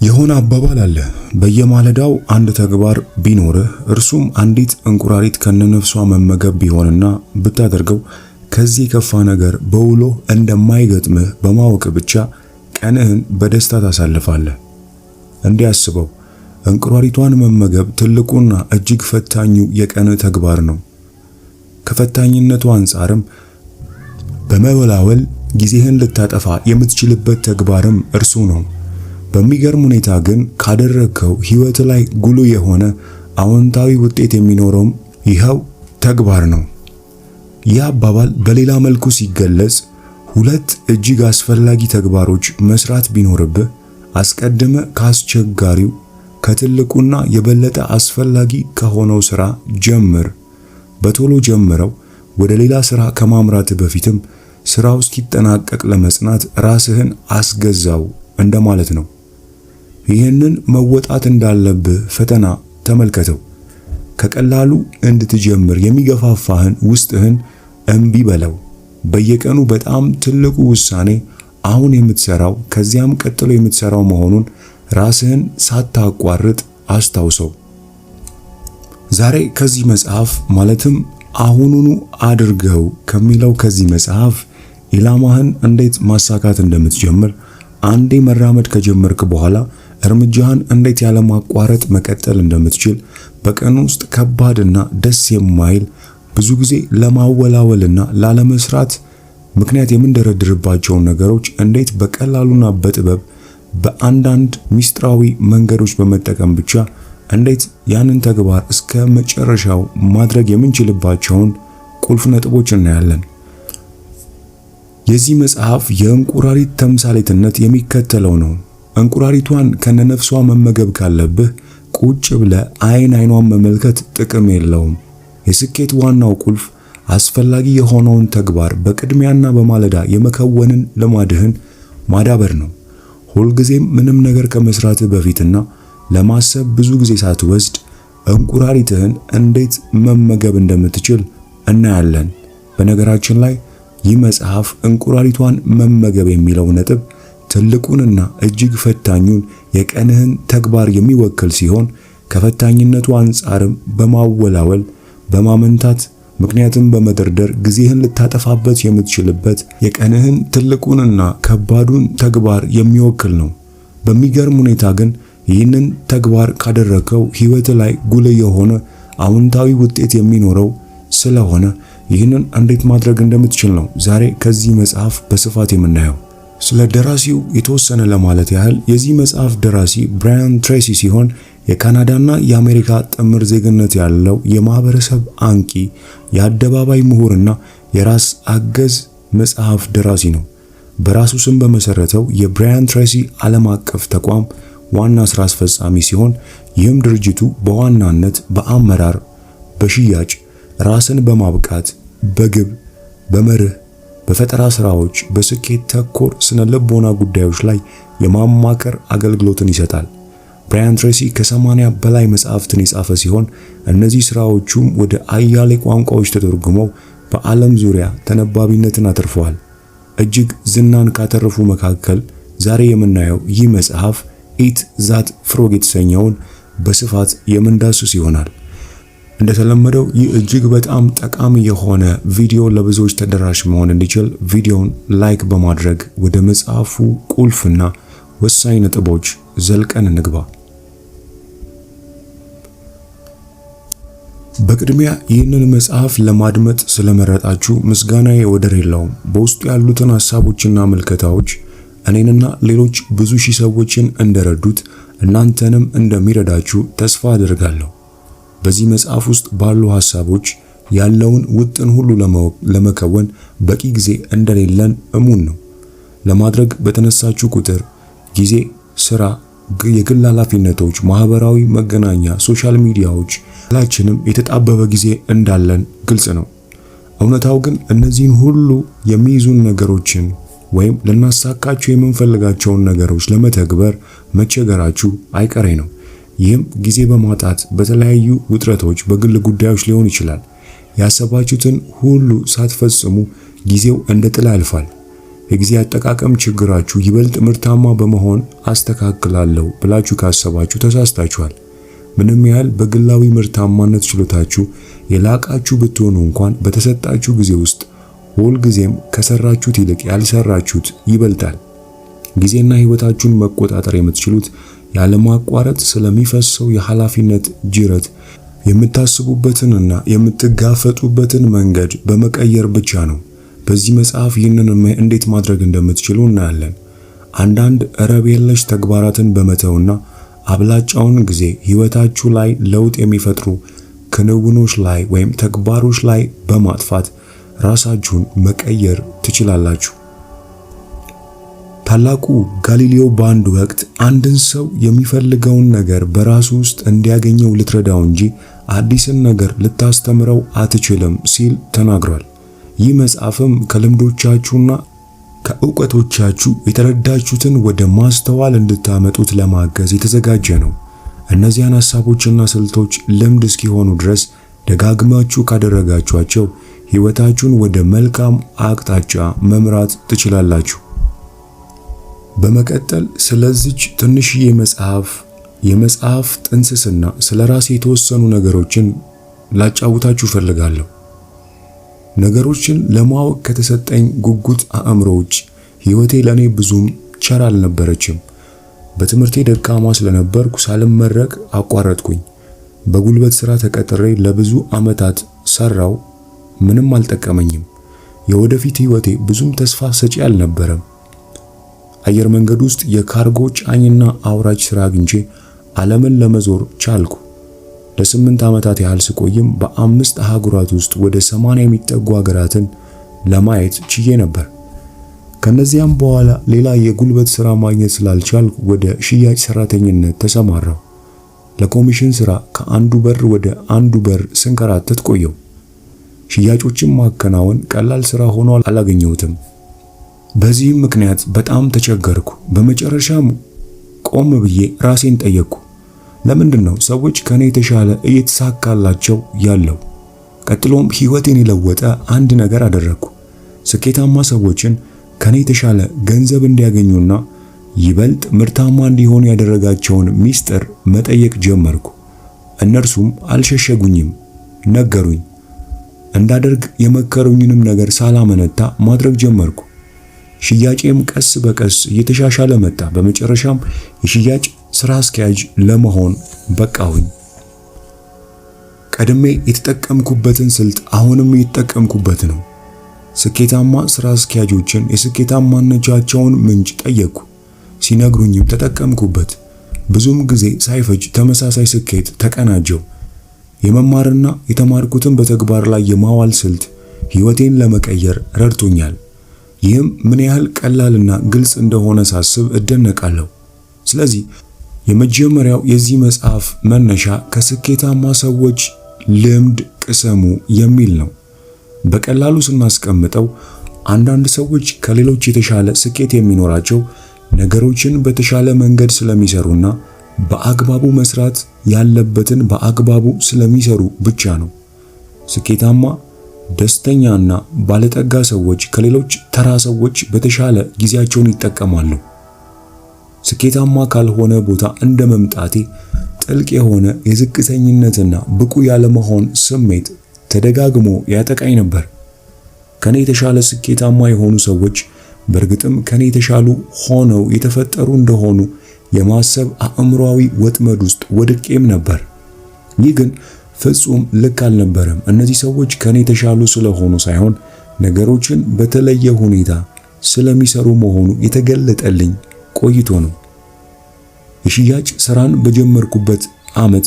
የሆነ አባባል አለ። በየማለዳው አንድ ተግባር ቢኖርህ እርሱም አንዲት እንቁራሪት ከነነፍሷ መመገብ ቢሆንና ብታደርገው ከዚህ የከፋ ነገር በውሎ እንደማይገጥምህ በማወቅ ብቻ ቀንህን በደስታ ታሳልፋለህ። እንዲያስበው እንቁራሪቷን መመገብ ትልቁና እጅግ ፈታኙ የቀን ተግባር ነው። ከፈታኝነቱ አንጻርም በመወላወል ጊዜህን ልታጠፋ የምትችልበት ተግባርም እርሱ ነው። በሚገርም ሁኔታ ግን ካደረግከው ህይወት ላይ ጉልህ የሆነ አዎንታዊ ውጤት የሚኖረውም ይኸው ተግባር ነው። ይህ አባባል በሌላ መልኩ ሲገለጽ ሁለት እጅግ አስፈላጊ ተግባሮች መስራት ቢኖርብህ አስቀድመ ካስቸጋሪው ከትልቁና የበለጠ አስፈላጊ ከሆነው ስራ ጀምር። በቶሎ ጀምረው ወደ ሌላ ስራ ከማምራት በፊትም ስራው እስኪጠናቀቅ ለመጽናት ራስህን አስገዛው እንደማለት ነው። ይህንን መወጣት እንዳለብህ ፈተና ተመልከተው። ከቀላሉ እንድትጀምር የሚገፋፋህን ውስጥህን እምቢ በለው። በየቀኑ በጣም ትልቁ ውሳኔ አሁን የምትሰራው ከዚያም ቀጥሎ የምትሰራው መሆኑን ራስህን ሳታቋርጥ አስታውሰው። ዛሬ ከዚህ መጽሐፍ ማለትም አሁኑኑ አድርገው ከሚለው ከዚህ መጽሐፍ ኢላማህን እንዴት ማሳካት እንደምትጀምር፣ አንዴ መራመድ ከጀመርክ በኋላ እርምጃህን እንዴት ያለ ማቋረጥ መቀጠል እንደምትችል፣ በቀን ውስጥ ከባድና ደስ የማይል ብዙ ጊዜ ለማወላወልና ላለመስራት ምክንያት የምንደረድርባቸውን ነገሮች እንዴት በቀላሉና በጥበብ በአንዳንድ ሚስጥራዊ መንገዶች በመጠቀም ብቻ እንዴት ያንን ተግባር እስከ መጨረሻው ማድረግ የምንችልባቸውን ቁልፍ ነጥቦች እናያለን። የዚህ መጽሐፍ የእንቁራሪት ተምሳሌትነት የሚከተለው ነው። እንቁራሪቷን ከነነፍሷ መመገብ ካለብህ ቁጭ ብለህ አይኗን መመልከት ጥቅም የለውም። የስኬት ዋናው ቁልፍ አስፈላጊ የሆነውን ተግባር በቅድሚያና በማለዳ የመከወንን ልማድህን ማዳበር ነው። ሁልጊዜም ምንም ነገር ከመስራትህ በፊትና ለማሰብ ብዙ ጊዜ ሳትወስድ እንቁራሪትህን እንዴት መመገብ እንደምትችል እናያለን። በነገራችን ላይ ይህ መጽሐፍ እንቁራሪቷን መመገብ የሚለው ነጥብ ትልቁንና እጅግ ፈታኙን የቀንህን ተግባር የሚወክል ሲሆን ከፈታኝነቱ አንጻርም በማወላወል በማመንታት ምክንያቱም በመደርደር ጊዜህን ልታጠፋበት የምትችልበት የቀንህን ትልቁንና ከባዱን ተግባር የሚወክል ነው። በሚገርም ሁኔታ ግን ይህንን ተግባር ካደረከው ህይወት ላይ ጉልህ የሆነ አዎንታዊ ውጤት የሚኖረው ስለሆነ ይህንን እንዴት ማድረግ እንደምትችል ነው ዛሬ ከዚህ መጽሐፍ በስፋት የምናየው። ስለ ደራሲው የተወሰነ ለማለት ያህል የዚህ መጽሐፍ ደራሲ ብራያን ትሬሲ ሲሆን የካናዳና የአሜሪካ ጥምር ዜግነት ያለው የማህበረሰብ አንቂ፣ የአደባባይ ምሁርና የራስ አገዝ መጽሐፍ ደራሲ ነው። በራሱ ስም በመሰረተው የብራያን ትሬሲ ዓለም አቀፍ ተቋም ዋና ስራ አስፈጻሚ ሲሆን ይህም ድርጅቱ በዋናነት በአመራር፣ በሽያጭ፣ ራስን በማብቃት፣ በግብ፣ በመርህ፣ በፈጠራ ስራዎች፣ በስኬት ተኮር ስነ ልቦና ጉዳዮች ላይ የማማከር አገልግሎትን ይሰጣል። ብራያን ትሬሲ ከ80 በላይ መጽሐፍትን የጻፈ ሲሆን እነዚህ ስራዎቹም ወደ አያሌ ቋንቋዎች ተተርጉመው በዓለም ዙሪያ ተነባቢነትን አትርፈዋል። እጅግ ዝናን ካተረፉ መካከል ዛሬ የምናየው ይህ መጽሐፍ ኢት ዛት ፍሮግ የተሰኘውን በስፋት የምንዳስስ ይሆናል። እንደተለመደው ይህ እጅግ በጣም ጠቃሚ የሆነ ቪዲዮ ለብዙዎች ተደራሽ መሆን እንዲችል ቪዲዮውን ላይክ በማድረግ ወደ መጽሐፉ ቁልፍና ወሳኝ ነጥቦች ዘልቀን እንግባ። በቅድሚያ ይህንን መጽሐፍ ለማድመጥ ስለመረጣችሁ ምስጋናዬ ወደር የለውም። በውስጡ ያሉትን ሐሳቦችና ምልከታዎች እኔንና ሌሎች ብዙ ሺህ ሰዎችን እንደረዱት እናንተንም እንደሚረዳችሁ ተስፋ አደርጋለሁ። በዚህ መጽሐፍ ውስጥ ባሉ ሐሳቦች ያለውን ውጥን ሁሉ ለመከወን በቂ ጊዜ እንደሌለን እሙን ነው። ለማድረግ በተነሳችሁ ቁጥር ጊዜ፣ ስራ፣ የግል ኃላፊነቶች፣ ማህበራዊ መገናኛ፣ ሶሻል ሚዲያዎች ሁላችንም የተጣበበ ጊዜ እንዳለን ግልጽ ነው። እውነታው ግን እነዚህን ሁሉ የሚይዙን ነገሮችን ወይም ልናሳካቸው የምንፈልጋቸውን ነገሮች ለመተግበር መቸገራችሁ አይቀሬ ነው። ይህም ጊዜ በማጣት በተለያዩ ውጥረቶች፣ በግል ጉዳዮች ሊሆን ይችላል። ያሰባችሁትን ሁሉ ሳትፈጽሙ ጊዜው እንደ ጥላ ያልፋል። የጊዜ አጠቃቀም ችግራችሁ ይበልጥ ምርታማ በመሆን አስተካክላለሁ ብላችሁ ካሰባችሁ ተሳስታችኋል። ምንም ያህል በግላዊ ምርታማነት ችሎታችሁ የላቃችሁ ብትሆኑ እንኳን በተሰጣችሁ ጊዜ ውስጥ ሁልጊዜም ከሰራችሁት ይልቅ ያልሰራችሁት ይበልጣል። ጊዜና ህይወታችሁን መቆጣጠር የምትችሉት ያለማቋረጥ ስለሚፈሰው የኃላፊነት ጅረት የምታስቡበትንና የምትጋፈጡበትን መንገድ በመቀየር ብቻ ነው። በዚህ መጽሐፍ ይህንን እንዴት ማድረግ እንደምትችሉ እናያለን። አንዳንድ ረብ የለሽ ተግባራትን በመተውና አብላጫውን ጊዜ ህይወታችሁ ላይ ለውጥ የሚፈጥሩ ክንውኖች ላይ ወይም ተግባሮች ላይ በማጥፋት ራሳችሁን መቀየር ትችላላችሁ። ታላቁ ጋሊሌዮ በአንድ ወቅት አንድን ሰው የሚፈልገውን ነገር በራሱ ውስጥ እንዲያገኘው ልትረዳው እንጂ አዲስን ነገር ልታስተምረው አትችልም ሲል ተናግሯል። ይህ መጽሐፍም ከልምዶቻችሁና ከእውቀቶቻችሁ የተረዳችሁትን ወደ ማስተዋል እንድታመጡት ለማገዝ የተዘጋጀ ነው። እነዚያን ሐሳቦችና ስልቶች ልምድ እስኪሆኑ ድረስ ደጋግማችሁ ካደረጋችኋቸው ህይወታችሁን ወደ መልካም አቅጣጫ መምራት ትችላላችሁ። በመቀጠል ስለዚች ትንሽዬ የመጽሐፍ ጥንስስና ስለራሴ የተወሰኑ ነገሮችን ላጫውታችሁ ፈልጋለሁ። ነገሮችን ለማወቅ ከተሰጠኝ ጉጉት አእምሮ ውጭ ህይወቴ ለኔ ብዙም ቸር አልነበረችም። በትምህርቴ ደካማ ስለነበርኩ ሳልመረቅ አቋረጥኩኝ። በጉልበት ሥራ ተቀጥሬ ለብዙ ዓመታት ሰራው። ምንም አልጠቀመኝም። የወደፊት ህይወቴ ብዙም ተስፋ ሰጪ አልነበረም። አየር መንገድ ውስጥ የካርጎ ጫኝና አውራጅ ሥራ አግኝቼ ዓለምን ለመዞር ቻልኩ። ለ8 ዓመታት ያህል ስቆይም በ5 አህጉራት ውስጥ ወደ 80 የሚጠጉ ሀገራትን ለማየት ችዬ ነበር። ከነዚያም በኋላ ሌላ የጉልበት ሥራ ማግኘት ስላልቻልኩ ወደ ሽያጭ ሰራተኝነት ተሰማራሁ። ለኮሚሽን ሥራ ከአንዱ በር ወደ አንዱ በር ስንከራተት ቆየው። ሽያጮችን ማከናወን ቀላል ሥራ ሆኖ አላገኘሁትም። በዚህም ምክንያት በጣም ተቸገርኩ። በመጨረሻም ቆም ብዬ ራሴን ጠየቅኩ፣ ለምንድን ነው ሰዎች ከኔ የተሻለ እየተሳካላቸው ያለው? ቀጥሎም ህይወቴን የለወጠ አንድ ነገር አደረግኩ። ስኬታማ ሰዎችን ከኔ የተሻለ ገንዘብ እንዲያገኙና ይበልጥ ምርታማ እንዲሆኑ ያደረጋቸውን ሚስጥር መጠየቅ ጀመርኩ። እነርሱም አልሸሸጉኝም፣ ነገሩኝ። እንዳደርግ የመከሩኝንም ነገር ሳላመነታ ማድረግ ጀመርኩ። ሽያጬም ቀስ በቀስ እየተሻሻለ መጣ። በመጨረሻም የሽያጭ ስራ አስኪያጅ ለመሆን በቃሁኝ። ቀድሜ የተጠቀምኩበትን ስልት አሁንም እየተጠቀምኩበት ነው። ስኬታማ ስራ አስኪያጆችን የስኬታማነታቸውን ምንጭ ጠየቅኩ። ሲነግሩኝም ተጠቀምኩበት። ብዙም ጊዜ ሳይፈጅ ተመሳሳይ ስኬት ተቀናጀው። የመማርና የተማርኩትን በተግባር ላይ የማዋል ስልት ህይወቴን ለመቀየር ረድቶኛል። ይህም ምን ያህል ቀላልና ግልጽ እንደሆነ ሳስብ እደነቃለሁ። ስለዚህ የመጀመሪያው የዚህ መጽሐፍ መነሻ ከስኬታማ ሰዎች ልምድ ቅሰሙ የሚል ነው። በቀላሉ ስናስቀምጠው አንዳንድ ሰዎች ከሌሎች የተሻለ ስኬት የሚኖራቸው ነገሮችን በተሻለ መንገድ ስለሚሰሩና በአግባቡ መስራት ያለበትን በአግባቡ ስለሚሰሩ ብቻ ነው። ስኬታማ፣ ደስተኛና ባለጠጋ ሰዎች ከሌሎች ተራ ሰዎች በተሻለ ጊዜያቸውን ይጠቀማሉ። ስኬታማ ካልሆነ ቦታ እንደ መምጣቴ ጥልቅ የሆነ የዝቅተኝነትና ብቁ ያለመሆን ስሜት ተደጋግሞ ያጠቃኝ ነበር። ከኔ የተሻለ ስኬታማ የሆኑ ሰዎች በእርግጥም ከኔ የተሻሉ ሆነው የተፈጠሩ እንደሆኑ የማሰብ አእምሮአዊ ወጥመድ ውስጥ ወድቄም ነበር። ይህ ግን ፍጹም ልክ አልነበረም። እነዚህ ሰዎች ከኔ የተሻሉ ስለሆኑ ሳይሆን ነገሮችን በተለየ ሁኔታ ስለሚሰሩ መሆኑ የተገለጠልኝ ቆይቶ ነው። የሽያጭ ስራን በጀመርኩበት ዓመት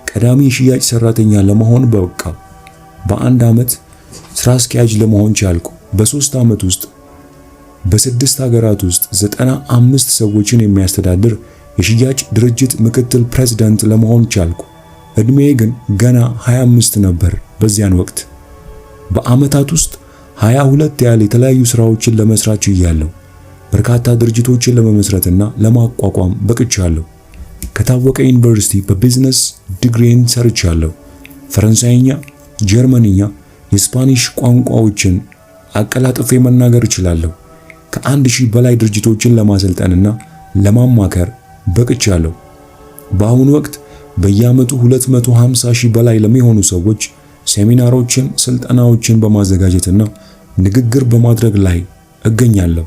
ቀዳሚ የሽያጭ ሰራተኛ ለመሆን በቃው። በአንድ ዓመት ስራ አስኪያጅ ለመሆን ቻልኩ። በ3 ዓመት ውስጥ በ6 ሀገራት ውስጥ 95 ሰዎችን የሚያስተዳድር የሽያጭ ድርጅት ምክትል ፕሬዝዳንት ለመሆን ቻልኩ። እድሜ ግን ገና 25 ነበር በዚያን ወቅት። በዓመታት ውስጥ 22 ያህል የተለያዩ ስራዎችን ለመስራት ችያለሁ። በርካታ ድርጅቶችን ለመመስረትና ለማቋቋም በቅቻለሁ። ከታወቀ ዩኒቨርሲቲ በቢዝነስ ዲግሪን ሰርቻለሁ። ፈረንሳይኛ፣ ጀርመንኛ፣ የስፓኒሽ ቋንቋዎችን አቀላጥፌ መናገር እችላለሁ። ከ1000 በላይ ድርጅቶችን ለማሰልጠንና ለማማከር በቅቻለሁ። በአሁኑ ወቅት በየዓመቱ 250,000 በላይ ለሚሆኑ ሰዎች ሴሚናሮችን፣ ስልጠናዎችን በማዘጋጀትና ንግግር በማድረግ ላይ እገኛለሁ።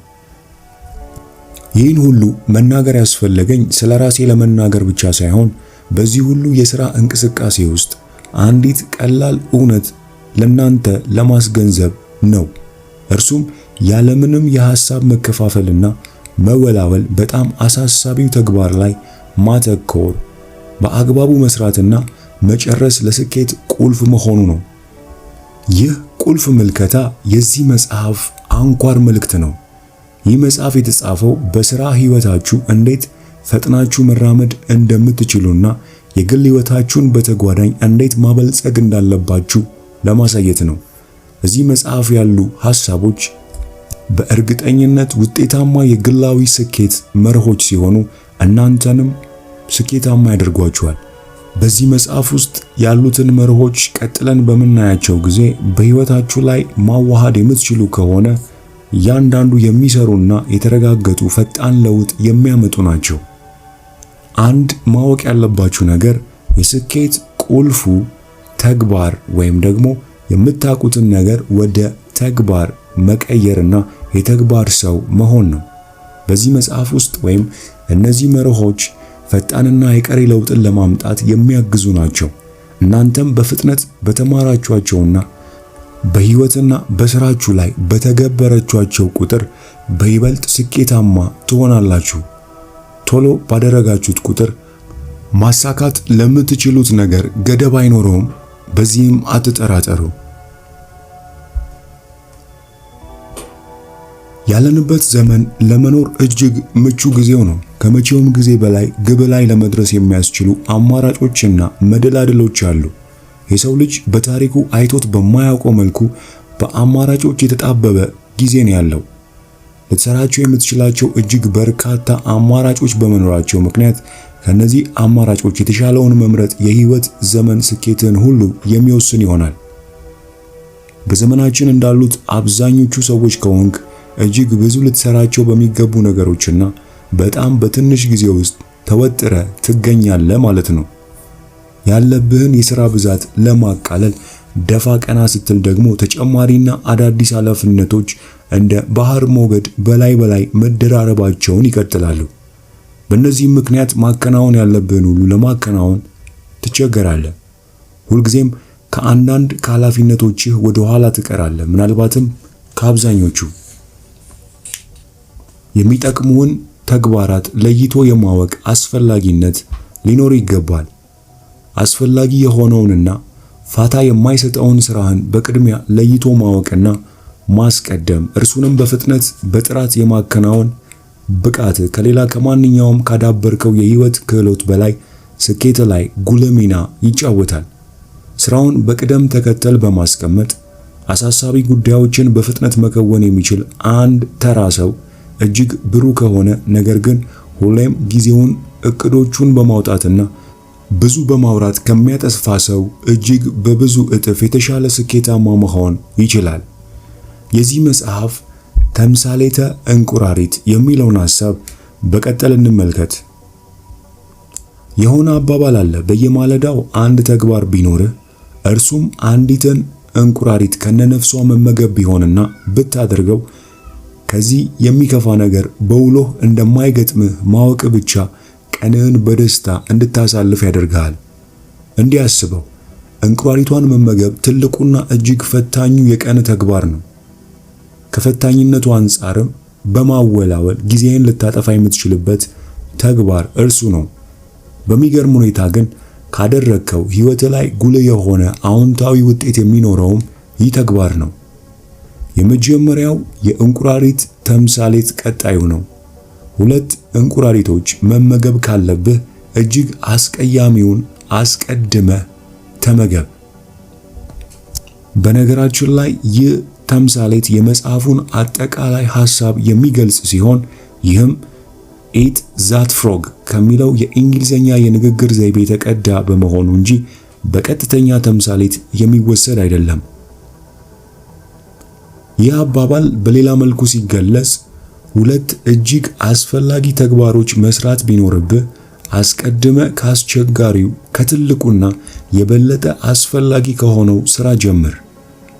ይህን ሁሉ መናገር ያስፈለገኝ ስለ ራሴ ለመናገር ብቻ ሳይሆን በዚህ ሁሉ የሥራ እንቅስቃሴ ውስጥ አንዲት ቀላል እውነት ለናንተ ለማስገንዘብ ነው። እርሱም ያለምንም የሐሳብ መከፋፈልና መወላወል በጣም አሳሳቢው ተግባር ላይ ማተኮር፣ በአግባቡ መስራትና መጨረስ ለስኬት ቁልፍ መሆኑ ነው። ይህ ቁልፍ ምልከታ የዚህ መጽሐፍ አንኳር መልእክት ነው። ይህ መጽሐፍ የተጻፈው በሥራ ሕይወታችሁ እንዴት ፈጥናችሁ መራመድ እንደምትችሉና የግል ሕይወታችሁን በተጓዳኝ እንዴት ማበልጸግ እንዳለባችሁ ለማሳየት ነው። እዚህ መጽሐፍ ያሉ ሐሳቦች በእርግጠኝነት ውጤታማ የግላዊ ስኬት መርሆች ሲሆኑ እናንተንም ስኬታማ ያደርጓችኋል። በዚህ መጽሐፍ ውስጥ ያሉትን መርሆች ቀጥለን በምናያቸው ጊዜ በሕይወታችሁ ላይ ማዋሃድ የምትችሉ ከሆነ እያንዳንዱ የሚሰሩና የተረጋገጡ ፈጣን ለውጥ የሚያመጡ ናቸው። አንድ ማወቅ ያለባችሁ ነገር የስኬት ቁልፉ ተግባር ወይም ደግሞ የምታውቁትን ነገር ወደ ተግባር መቀየርና የተግባር ሰው መሆን ነው። በዚህ መጽሐፍ ውስጥ ወይም እነዚህ መርሆች ፈጣንና የቀሪ ለውጥን ለማምጣት የሚያግዙ ናቸው። እናንተም በፍጥነት በተማራችኋቸውና በሕይወትና በሥራችሁ ላይ በተገበረቻቸው ቁጥር በይበልጥ ስኬታማ ትሆናላችሁ። ቶሎ ባደረጋችሁት ቁጥር ማሳካት ለምትችሉት ነገር ገደብ አይኖረውም። በዚህም አትጠራጠሩ። ያለንበት ዘመን ለመኖር እጅግ ምቹ ጊዜው ነው። ከመቼውም ጊዜ በላይ ግብ ላይ ለመድረስ የሚያስችሉ አማራጮችና መደላድሎች አሉ። የሰው ልጅ በታሪኩ አይቶት በማያውቀው መልኩ በአማራጮች የተጣበበ ጊዜ ነው ያለው። ልትሰራቸው የምትችላቸው እጅግ በርካታ አማራጮች በመኖራቸው ምክንያት ከነዚህ አማራጮች የተሻለውን መምረጥ የህይወት ዘመን ስኬትን ሁሉ የሚወስን ይሆናል። በዘመናችን እንዳሉት አብዛኞቹ ሰዎች ከሆንክ እጅግ ብዙ ልትሰራቸው በሚገቡ ነገሮችና በጣም በትንሽ ጊዜ ውስጥ ተወጥረ ትገኛለህ ማለት ነው። ያለብህን የሥራ ብዛት ለማቃለል ደፋ ቀና ስትል ደግሞ ተጨማሪና አዳዲስ ኃላፊነቶች እንደ ባህር ሞገድ በላይ መደራረባቸውን ይቀጥላሉ። በእነዚህም ምክንያት ማከናወን ያለብህን ሁሉ ለማከናወን ትቸገራለህ። ሁልጊዜም ከአንዳንድ ከኃላፊነቶችህ ወደ ኋላ ትቀራለህ። ምናልባትም ከአብዛኞቹ የሚጠቅሙን ተግባራት ለይቶ የማወቅ አስፈላጊነት ሊኖር ይገባል። አስፈላጊ የሆነውንና ፋታ የማይሰጠውን ስራህን በቅድሚያ ለይቶ ማወቅና ማስቀደም፣ እርሱንም በፍጥነት በጥራት የማከናወን ብቃት ከሌላ ከማንኛውም ካዳበርከው የህይወት ክህሎት በላይ ስኬት ላይ ጉልህ ሚና ይጫወታል። ስራውን በቅደም ተከተል በማስቀመጥ አሳሳቢ ጉዳዮችን በፍጥነት መከወን የሚችል አንድ ተራ ሰው እጅግ ብሩህ ከሆነ ነገር ግን ሁሌም ጊዜውን እቅዶቹን በማውጣትና ብዙ በማውራት ከሚያጠፋ ሰው እጅግ በብዙ እጥፍ የተሻለ ስኬታማ መሆን ይችላል። የዚህ መጽሐፍ ተምሳሌተ እንቁራሪት የሚለውን ሐሳብ በቀጠል እንመልከት። የሆነ አባባል አለ። በየማለዳው አንድ ተግባር ቢኖርህ እርሱም አንዲትን እንቁራሪት ከነነፍሷ መመገብ ቢሆንና ብታደርገው ከዚህ የሚከፋ ነገር በውሎህ እንደማይገጥምህ ማወቅ ብቻ ቀንህን በደስታ እንድታሳልፍ ያደርግሃል። እንዲያስበው እንቁራሪቷን መመገብ ትልቁና እጅግ ፈታኙ የቀን ተግባር ነው። ከፈታኝነቱ አንጻርም በማወላወል ጊዜህን ልታጠፋ የምትችልበት ተግባር እርሱ ነው። በሚገርም ሁኔታ ግን ካደረግከው ሕይወት ላይ ጉልህ የሆነ አዎንታዊ ውጤት የሚኖረውም ይህ ተግባር ነው። የመጀመሪያው የእንቁራሪት ተምሳሌት ቀጣዩ ነው። 2 እንቁራሪቶች መመገብ ካለብህ እጅግ አስቀያሚውን አስቀድመህ ተመገብ። በነገራችን ላይ ይህ ተምሳሌት የመጽሐፉን አጠቃላይ ሐሳብ የሚገልጽ ሲሆን ይህም ኢት ዛት ፍሮግ ከሚለው የእንግሊዘኛ የንግግር ዘይቤ የተቀዳ በመሆኑ እንጂ በቀጥተኛ ተምሳሌት የሚወሰድ አይደለም። ይህ አባባል በሌላ መልኩ ሲገለጽ 2 እጅግ አስፈላጊ ተግባሮች መስራት ቢኖርብህ አስቀድመ ካስቸጋሪው ከትልቁና የበለጠ አስፈላጊ ከሆነው ስራ ጀምር።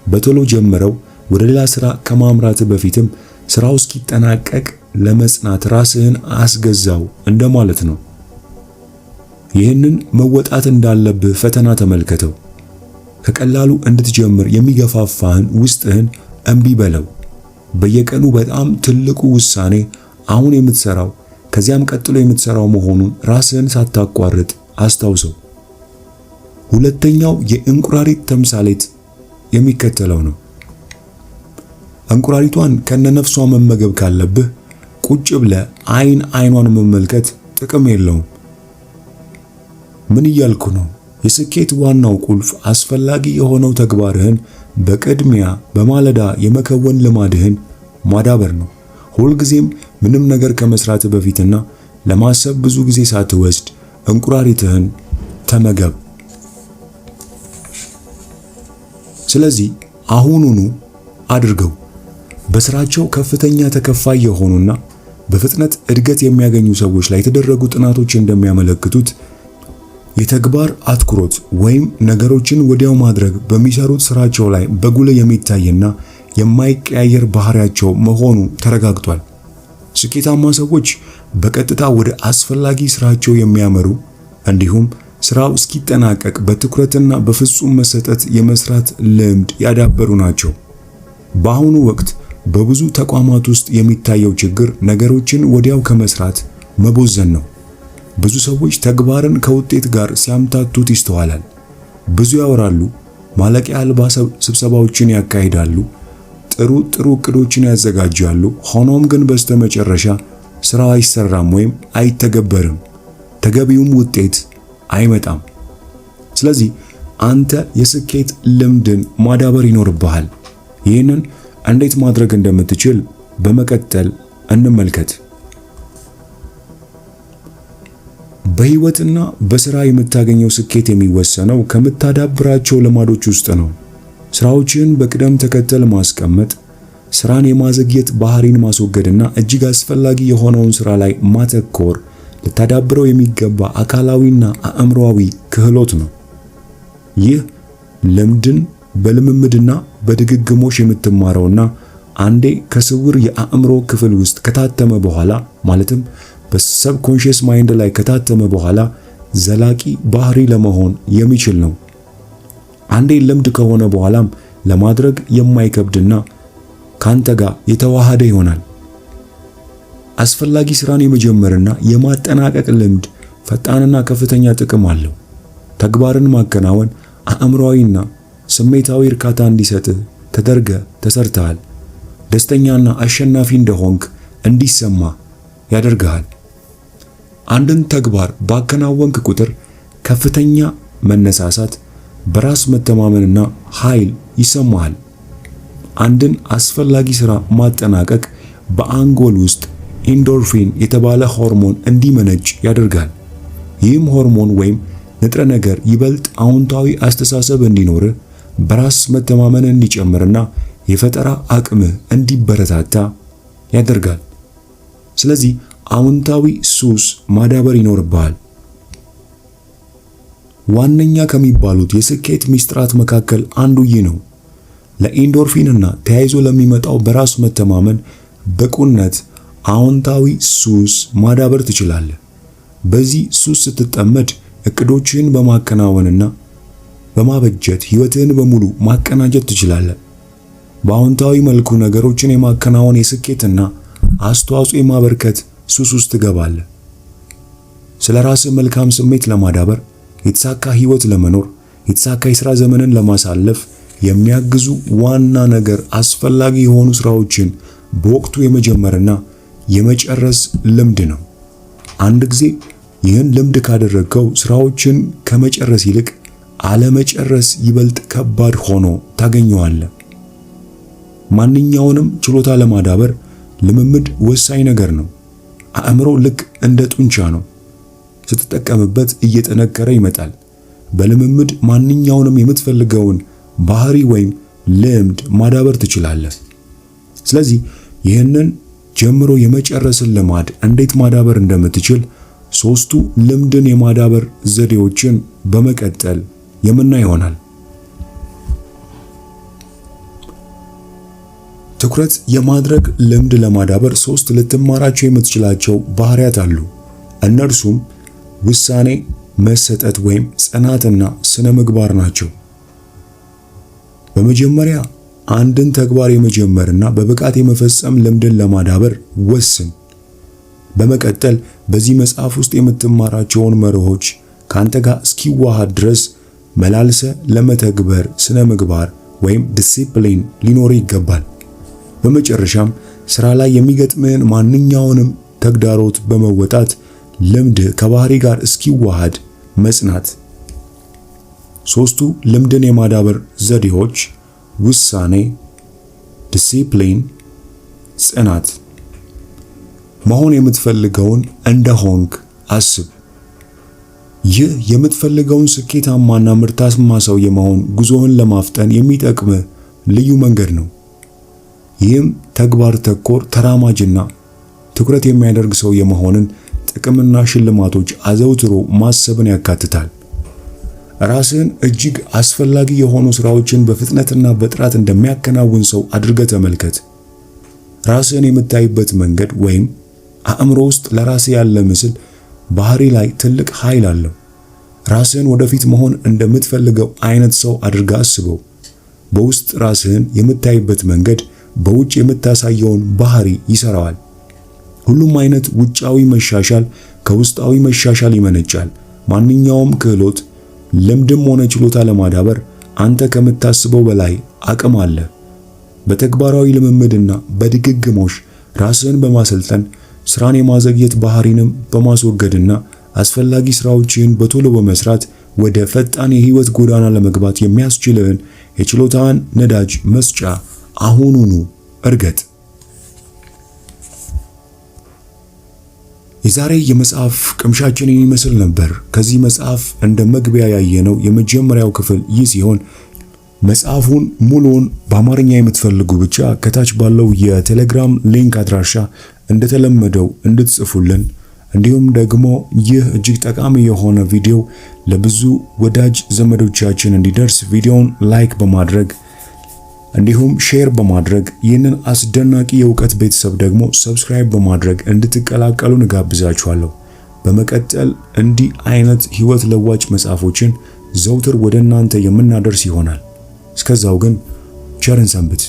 በቶሎ ጀምረው ወደ ሌላ ስራ ከማምራት በፊትም ስራው እስኪጠናቀቅ ለመጽናት ራስህን አስገዛው እንደማለት ነው። ይህንን መወጣት እንዳለብህ ፈተና ተመልከተው። ከቀላሉ እንድትጀምር የሚገፋፋህን ውስጥህን እምቢ በለው። በየቀኑ በጣም ትልቁ ውሳኔ አሁን የምትሰራው ከዚያም ቀጥሎ የምትሰራው መሆኑን ራስህን ሳታቋርጥ አስታውሰው። ሁለተኛው የእንቁራሪት ተምሳሌት የሚከተለው ነው። እንቁራሪቷን ከነነፍሷ መመገብ ካለብህ ቁጭ ብለህ አይኗን መመልከት ጥቅም የለውም። ምን እያልኩ ነው? የስኬት ዋናው ቁልፍ አስፈላጊ የሆነው ተግባርህን በቅድሚያ በማለዳ የመከወን ልማድህን ማዳበር ነው። ሁልጊዜም ምንም ነገር ከመስራት በፊትና ለማሰብ ብዙ ጊዜ ሳትወስድ እንቁራሪትህን ተመገብ። ስለዚህ አሁኑኑ አድርገው። በስራቸው ከፍተኛ ተከፋይ የሆኑና በፍጥነት እድገት የሚያገኙ ሰዎች ላይ የተደረጉ ጥናቶች እንደሚያመለክቱት የተግባር አትኩሮት ወይም ነገሮችን ወዲያው ማድረግ በሚሰሩት ስራቸው ላይ በጉልህ የሚታይና የማይቀያየር ባህሪያቸው መሆኑ ተረጋግጧል። ስኬታማ ሰዎች በቀጥታ ወደ አስፈላጊ ስራቸው የሚያመሩ እንዲሁም ስራው እስኪጠናቀቅ በትኩረትና በፍጹም መሰጠት የመስራት ልምድ ያዳበሩ ናቸው። በአሁኑ ወቅት በብዙ ተቋማት ውስጥ የሚታየው ችግር ነገሮችን ወዲያው ከመስራት መቦዘን ነው። ብዙ ሰዎች ተግባርን ከውጤት ጋር ሲያምታቱት ይስተዋላል። ብዙ ያወራሉ፣ ማለቂያ አልባ ስብሰባዎችን ያካሂዳሉ፣ ጥሩ እቅዶችን ያዘጋጃሉ። ሆኖም ግን በስተመጨረሻ ስራው አይሰራም ወይም አይተገበርም፣ ተገቢውም ውጤት አይመጣም። ስለዚህ አንተ የስኬት ልምድን ማዳበር ይኖርብሃል። ይህንን እንዴት ማድረግ እንደምትችል በመቀጠል እንመልከት። በህይወትና በስራ የምታገኘው ስኬት የሚወሰነው ከምታዳብራቸው ልማዶች ውስጥ ነው። ስራዎችን በቅደም ተከተል ማስቀመጥ፣ ስራን የማዘግየት ባህሪን ማስወገድና እጅግ አስፈላጊ የሆነውን ስራ ላይ ማተኮር ልታዳብረው የሚገባ አካላዊና አእምሮአዊ ክህሎት ነው። ይህ ልምድን በልምምድና በድግግሞሽ የምትማረውና አንዴ ከስውር የአእምሮ ክፍል ውስጥ ከታተመ በኋላ ማለትም በሰብኮንሺየስ ማይንድ ላይ ከታተመ በኋላ ዘላቂ ባህሪ ለመሆን የሚችል ነው። አንዴ ልምድ ከሆነ በኋላም ለማድረግ የማይከብድና ካንተ ጋር የተዋሃደ ይሆናል። አስፈላጊ ስራን የመጀመርና የማጠናቀቅ ልምድ ፈጣንና ከፍተኛ ጥቅም አለው። ተግባርን ማከናወን አእምሮአዊና ስሜታዊ እርካታ እንዲሰጥህ ተሰርተሃል። ደስተኛና አሸናፊ እንደሆንክ እንዲሰማ ያደርግሃል። አንድን ተግባር ባከናወንክ ቁጥር ከፍተኛ መነሳሳት፣ በራስ መተማመንና ኃይል ይሰማሃል። አንድን አስፈላጊ ስራ ማጠናቀቅ በአንጎል ውስጥ ኢንዶርፊን የተባለ ሆርሞን እንዲመነጭ ያደርጋል። ይህም ሆርሞን ወይም ንጥረ ነገር ይበልጥ አዎንታዊ አስተሳሰብ እንዲኖርህ፣ በራስ መተማመን እንዲጨምርና የፈጠራ አቅምህ እንዲበረታታ ያደርጋል። ስለዚህ አዎንታዊ ሱስ ማዳበር ይኖርብሃል። ዋነኛ ከሚባሉት የስኬት ሚስጥራት መካከል አንዱ ይህ ነው። ለኢንዶርፊንና ተያይዞ ለሚመጣው በራስ መተማመን በቁነት አዎንታዊ ሱስ ማዳበር ትችላለህ። በዚህ ሱስ ስትጠመድ እቅዶችህን በማከናወንና በማበጀት ህይወትህን በሙሉ ማቀናጀት ትችላለህ። በአዎንታዊ መልኩ ነገሮችን የማከናወን የስኬትና አስተዋጽኦ የማበርከት ሱስ ውስጥ ትገባለህ። ስለ ራስህ መልካም ስሜት ለማዳበር፣ የተሳካ ህይወት ለመኖር፣ የተሳካ የሥራ ዘመንን ለማሳለፍ የሚያግዙ ዋና ነገር አስፈላጊ የሆኑ ስራዎችን በወቅቱ የመጀመርና የመጨረስ ልምድ ነው። አንድ ጊዜ ይህን ልምድ ካደረግከው ስራዎችን ከመጨረስ ይልቅ አለመጨረስ ይበልጥ ከባድ ሆኖ ታገኘዋለህ። ማንኛውንም ችሎታ ለማዳበር ልምምድ ወሳኝ ነገር ነው። አእምሮ ልክ እንደ ጡንቻ ነው። ስትጠቀምበት እየጠነከረ ይመጣል። በልምምድ ማንኛውንም የምትፈልገውን ባህሪ ወይም ልምድ ማዳበር ትችላለህ። ስለዚህ ይህንን ጀምሮ የመጨረስን ልማድ እንዴት ማዳበር እንደምትችል ሶስቱ ልምድን የማዳበር ዘዴዎችን በመቀጠል የምናይ ይሆናል። ትኩረት የማድረግ ልምድ ለማዳበር ሶስት ልትማራቸው የምትችላቸው ባህሪያት አሉ። እነርሱም ውሳኔ መሰጠት ወይም ጽናትና ስነ ምግባር ናቸው። በመጀመሪያ አንድን ተግባር የመጀመርና በብቃት የመፈጸም ልምድን ለማዳበር ወስን። በመቀጠል በዚህ መጽሐፍ ውስጥ የምትማራቸውን መርሆች ካንተ ጋር እስኪዋሃድ ድረስ መላልሰ ለመተግበር ስነ ምግባር ወይም ዲሲፕሊን ሊኖር ይገባል። በመጨረሻም ስራ ላይ የሚገጥምህን ማንኛውንም ተግዳሮት በመወጣት ልምድ ከባህሪ ጋር እስኪዋሃድ መጽናት። ሶስቱ ልምድን የማዳበር ዘዴዎች ውሳኔ፣ ዲሲፕሊን፣ ጽናት። መሆን የምትፈልገውን እንደሆንክ አስብ። ይህ የምትፈልገውን ስኬታማና ምርታማ ሰው የመሆን ጉዞህን ለማፍጠን የሚጠቅም ልዩ መንገድ ነው። ይህም ተግባር ተኮር፣ ተራማጅና ትኩረት የሚያደርግ ሰው የመሆንን ጥቅምና ሽልማቶች አዘውትሮ ማሰብን ያካትታል። ራስህን እጅግ አስፈላጊ የሆኑ ስራዎችን በፍጥነትና በጥራት እንደሚያከናውን ሰው አድርገህ ተመልከት። ራስህን የምታይበት መንገድ ወይም አእምሮ ውስጥ ለራስህ ያለ ምስል ባህሪ ላይ ትልቅ ኃይል አለው። ራስህን ወደፊት መሆን እንደምትፈልገው አይነት ሰው አድርገህ አስበው። በውስጥ ራስህን የምታይበት መንገድ በውጭ የምታሳየውን ባህሪ ይሰራዋል። ሁሉም አይነት ውጫዊ መሻሻል ከውስጣዊ መሻሻል ይመነጫል። ማንኛውም ክህሎት፣ ልምድም ሆነ ችሎታ ለማዳበር አንተ ከምታስበው በላይ አቅም አለ። በተግባራዊ ልምምድና በድግግሞሽ ራስህን በማሰልጠን ስራን የማዘግየት ባህሪንም በማስወገድና አስፈላጊ ስራዎችን በቶሎ በመስራት ወደ ፈጣን የህይወት ጎዳና ለመግባት የሚያስችልህን የችሎታን ነዳጅ መስጫ አሁኑኑ እርገጥ። የዛሬ የመጽሐፍ ቅምሻችንን ይመስል ነበር። ከዚህ መጽሐፍ እንደ መግቢያ ያየነው የመጀመሪያው ክፍል ይህ ሲሆን መጽሐፉን ሙሉውን በአማርኛ የምትፈልጉ ብቻ ከታች ባለው የቴሌግራም ሊንክ አድራሻ እንደተለመደው እንድትጽፉልን፣ እንዲሁም ደግሞ ይህ እጅግ ጠቃሚ የሆነ ቪዲዮ ለብዙ ወዳጅ ዘመዶቻችን እንዲደርስ ቪዲዮውን ላይክ በማድረግ እንዲሁም ሼር በማድረግ ይህንን አስደናቂ የእውቀት ቤተሰብ ደግሞ ሰብስክራይብ በማድረግ እንድትቀላቀሉ እንጋብዛችኋለሁ። በመቀጠል እንዲህ አይነት ህይወት ለዋጭ መጽሐፎችን ዘውትር ወደ እናንተ የምናደርስ ይሆናል። እስከዛው ግን ቸርን ሰንብት።